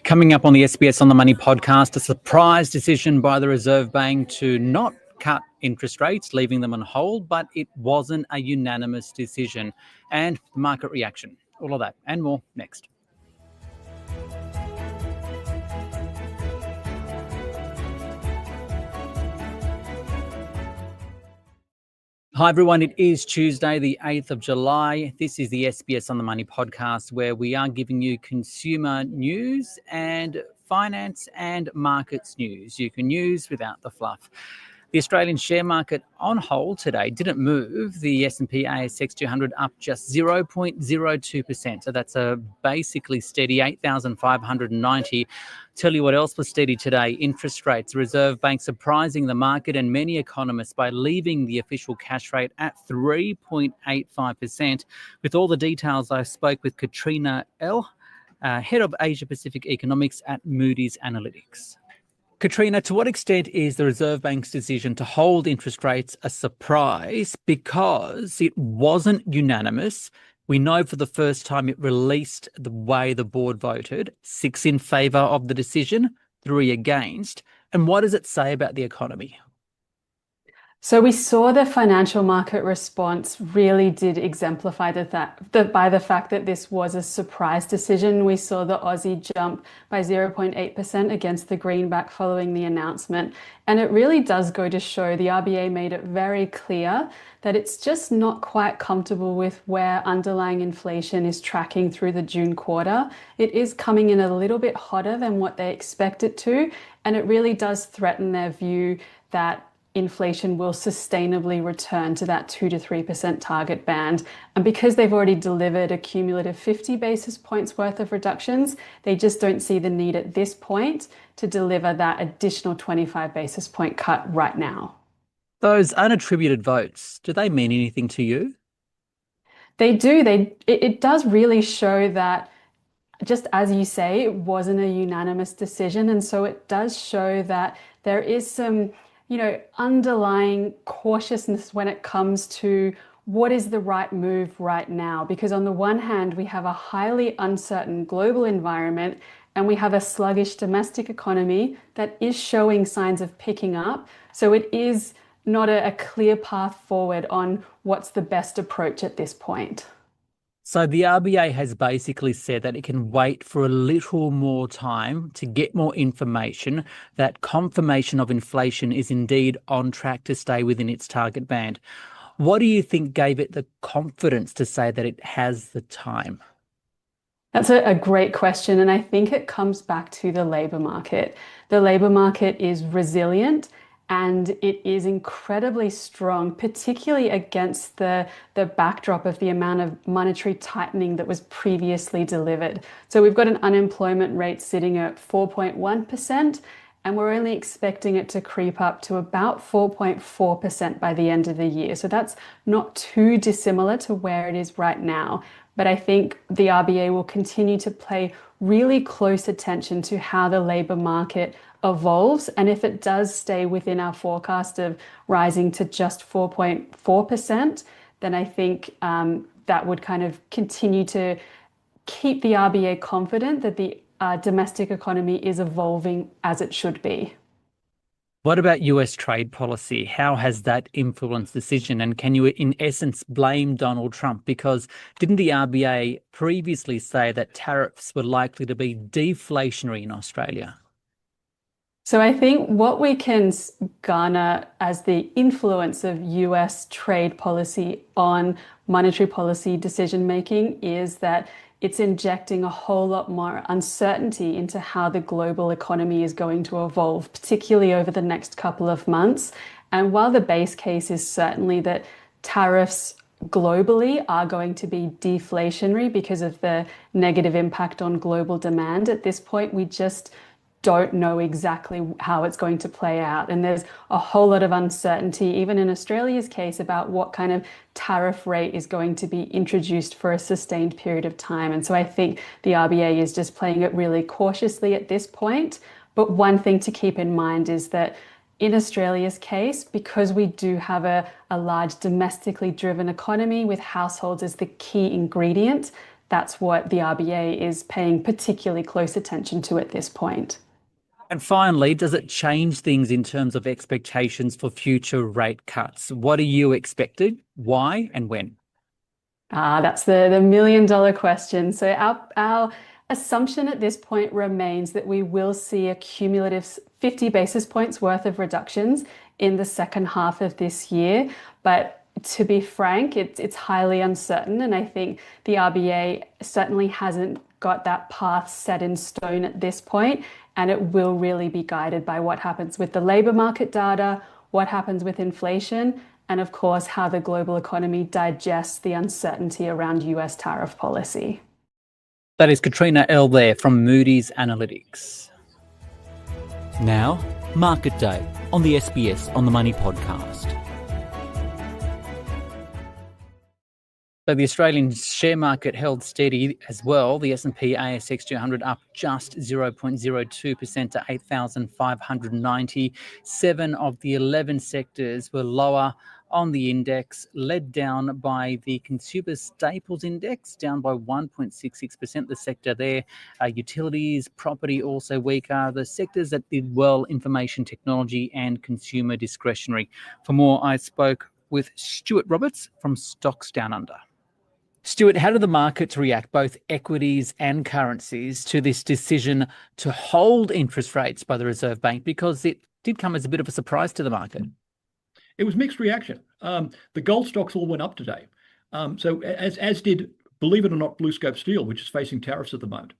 Coming up on the SBS On The Money podcast, a surprise decision by the Reserve Bank to not cut interest rates, leaving them on hold, but it wasn't a unanimous decision. And the market reaction. All of that and more next. Hi everyone, it is Tuesday the 8th of July. This is the SBS On The Money podcast where we are giving you consumer news and finance and markets news. You can use without the fluff. The Australian share market on hold today didn't move. The S&P ASX 200 up just 0.02%. So that's a basically steady 8,590. Tell you what else was steady today. Interest rates. The Reserve Bank surprising the market and many economists by leaving the official cash rate at 3.85%. With all the details, I spoke with Katrina Ell, Head of Asia Pacific Economics at Moody's Analytics. Katrina, to what extent is the Reserve Bank's decision to hold interest rates a surprise because it wasn't unanimous? We know for the first time it released the way the board voted, 6 in favour of the decision, 3 against. And what does it say about the economy? So we saw the financial market response really did exemplify by the fact that this was a surprise decision. We saw the Aussie jump by 0.8% against the greenback following the announcement. And it really does go to show the RBA made it very clear that it's just not quite comfortable with where underlying inflation is tracking through the June quarter. It is coming in a little bit hotter than what they expect it to. And it really does threaten their view that inflation will sustainably return to that 2 to 3% target band. And because they've already delivered a cumulative 50 basis points worth of reductions, they just don't see the need at this point to deliver that additional 25 basis point cut right now. Those unattributed votes, do they mean anything to you? They do. It does really show that, just as you say, it wasn't a unanimous decision. And so it does show that there is some underlying cautiousness when it comes to what is the right move right now. Because on the one hand, we have a highly uncertain global environment and we have a sluggish domestic economy that is showing signs of picking up. So it is not a clear path forward on what's the best approach at this point. So the RBA has basically said that it can wait for a little more time to get more information, that confirmation of inflation is indeed on track to stay within its target band. What do you think gave it the confidence to say that it has the time? That's a great question. And I think it comes back to the labour market. The labour market is resilient and it is incredibly strong, particularly against the backdrop of the amount of monetary tightening that was previously delivered. So we've got an unemployment rate sitting at 4.1%, and we're only expecting it to creep up to about 4.4% by the end of the year. So that's not too dissimilar to where it is right now. But I think the RBA will continue to pay really close attention to how the labour market evolves. And if it does stay within our forecast of rising to just 4.4%, then I think that would kind of continue to keep the RBA confident that the domestic economy is evolving as it should be. What about US trade policy? How has that influenced the decision? And can you, in essence, blame Donald Trump? Because didn't the RBA previously say that tariffs were likely to be deflationary in Australia? So I think what we can garner as the influence of US trade policy on monetary policy decision-making is that it's injecting a whole lot more uncertainty into how the global economy is going to evolve, particularly over the next couple of months. And while the base case is certainly that tariffs globally are going to be deflationary because of the negative impact on global demand, at this point, we just don't know exactly how it's going to play out. And there's a whole lot of uncertainty, even in Australia's case, about what kind of tariff rate is going to be introduced for a sustained period of time. And so I think the RBA is just playing it really cautiously at this point. But one thing to keep in mind is that in Australia's case, because we do have a large domestically driven economy with households as the key ingredient, that's what the RBA is paying particularly close attention to at this point. And finally, does it change things in terms of expectations for future rate cuts? What are you expecting? Why and when? That's the million-dollar question. So our assumption at this point remains that we will see a cumulative 50 basis points worth of reductions in the second half of this year. But to be frank, it's highly uncertain. And I think the RBA certainly hasn't got that path set in stone at this point. And it will really be guided by what happens with the labour market data, what happens with inflation, and of course, how the global economy digests the uncertainty around US tariff policy. That is Katrina Ell there from Moody's Analytics. Now, Market Day on the SBS On The Money podcast. So the Australian share market held steady as well. The S&P ASX 200 up just 0.02% to 8,590. 7 of the 11 sectors were lower on the index, led down by the Consumer Staples Index, down by 1.66%. The sector there, utilities, property also weaker. The sectors that did well, information technology and consumer discretionary. For more, I spoke with Stuart Roberts from Stocks Down Under. Stuart, how do the markets react, both equities and currencies, to this decision to hold interest rates by the Reserve Bank? Because it did come as a bit of a surprise to the market. It was mixed reaction. The gold stocks all went up today. So as did, believe it or not, BlueScope Steel, which is facing tariffs at the moment.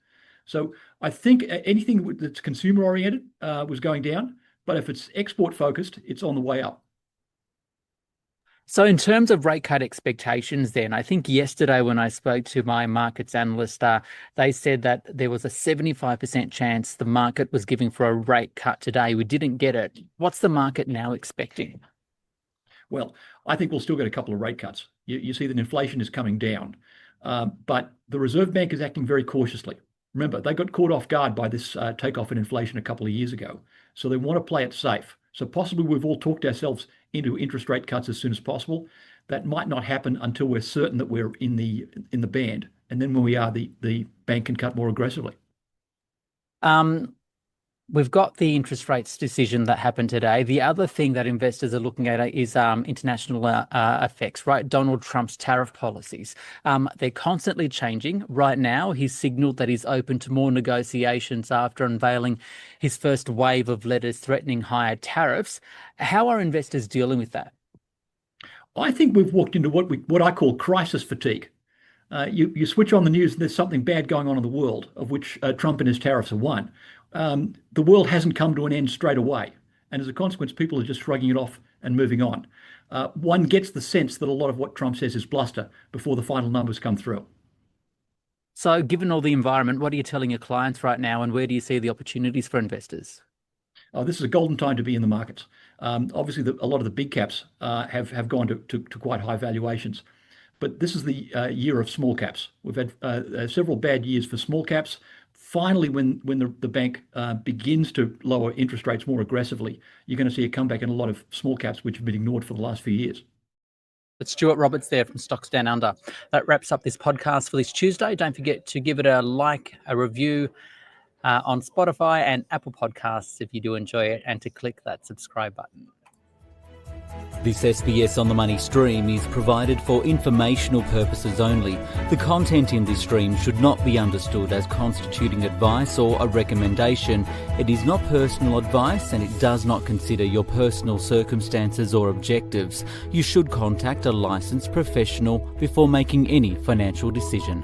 So I think anything that's consumer oriented was going down, but if it's export focused, it's on the way up. So in terms of rate cut expectations then, I think yesterday when I spoke to my markets analyst, they said that there was a 75% chance the market was giving for a rate cut today. We didn't get it. What's the market now expecting? Well, I think we'll still get a couple of rate cuts. You see that inflation is coming down, but the Reserve Bank is acting very cautiously. Remember, they got caught off guard by this takeoff in inflation a couple of years ago. So they want to play it safe. So possibly we've all talked ourselves into interest rate cuts as soon as possible. That might not happen until we're certain that we're in the band. And then when we are, the bank can cut more aggressively. We've got the interest rates decision that happened today. The other thing that investors are looking at is international effects, right? Donald Trump's tariff policies. They're constantly changing. Right now, he's signalled that he's open to more negotiations after unveiling his first wave of letters threatening higher tariffs. How are investors dealing with that? I think we've walked into what I call crisis fatigue. You switch on the news and there's something bad going on in the world, of which Trump and his tariffs are one. The world hasn't come to an end straight away. And as a consequence, people are just shrugging it off and moving on. One gets the sense that a lot of what Trump says is bluster before the final numbers come through. So given all the environment, what are you telling your clients right now, and where do you see the opportunities for investors? This is a golden time to be in the markets. Obviously, a lot of the big caps have gone to quite high valuations. But this is the year of small caps. We've had several bad years for small caps. Finally, when the bank begins to lower interest rates more aggressively, you're going to see a comeback in a lot of small caps, which have been ignored for the last few years. It's Stuart Roberts there from Stocks Down Under. That wraps up this podcast for this Tuesday. Don't forget to give it a like, a review on Spotify and Apple Podcasts if you do enjoy it, and to click that subscribe button. This SBS On The Money stream is provided for informational purposes only. The content in this stream should not be understood as constituting advice or a recommendation. It is not personal advice, and it does not consider your personal circumstances or objectives. You should contact a licensed professional before making any financial decision.